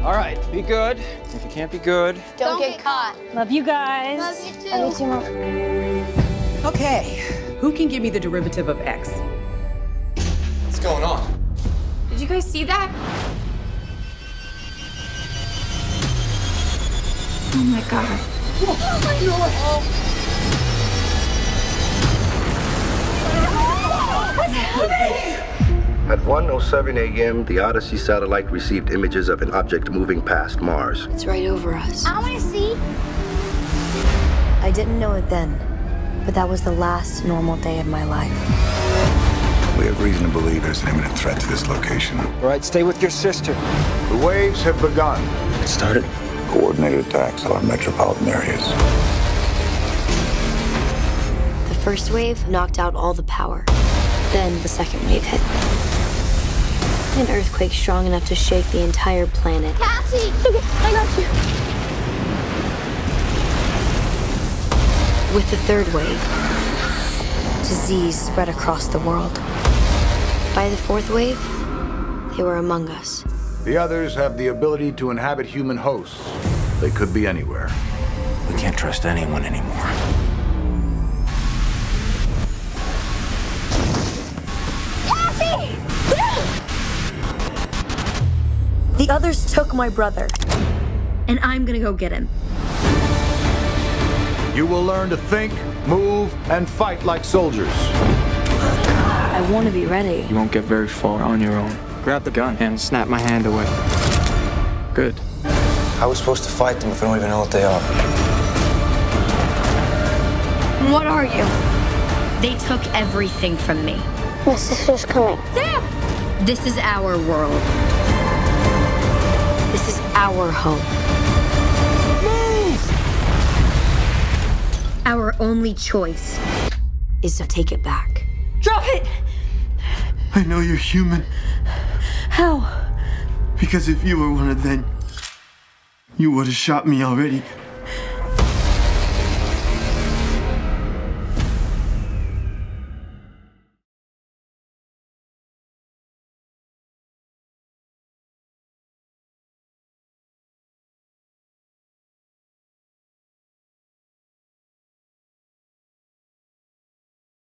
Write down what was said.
All right, be good. If you can't be good. Don't get caught. Love you guys. Love you too. Love you too, Mom. Okay, who can give me the derivative of X? What's going on? Did you guys see that? Oh my god. Oh my god. What's happening? At 1:07 a.m., the Odyssey satellite received images of an object moving past Mars. It's right over us. I want to see. I didn't know it then, but that was the last normal day of my life. We have reason to believe there's an imminent threat to this location. All right, stay with your sister. The waves have begun. It started. Coordinated attacks on metropolitan areas. The first wave knocked out all the power. Then the second wave hit. An earthquake strong enough to shake the entire planet. Cassie! Okay, I got you. With the third wave, disease spread across the world. By the fourth wave, they were among us. The others have the ability to inhabit human hosts. They could be anywhere. We can't trust anyone anymore. Cassie! The others took my brother, and I'm gonna go get him. You will learn to think, move, and fight like soldiers. I want to be ready. You won't get very far on your own. Grab the gun and snap my hand away. Good. How are we supposed to fight them if we don't even know what they are? What are you? They took everything from me. My sister's coming. Sam! This is our world. This is our home. Move! Our only choice is to take it back. Drop it! I know you're human. How? Because if you were one of them, you would have shot me already.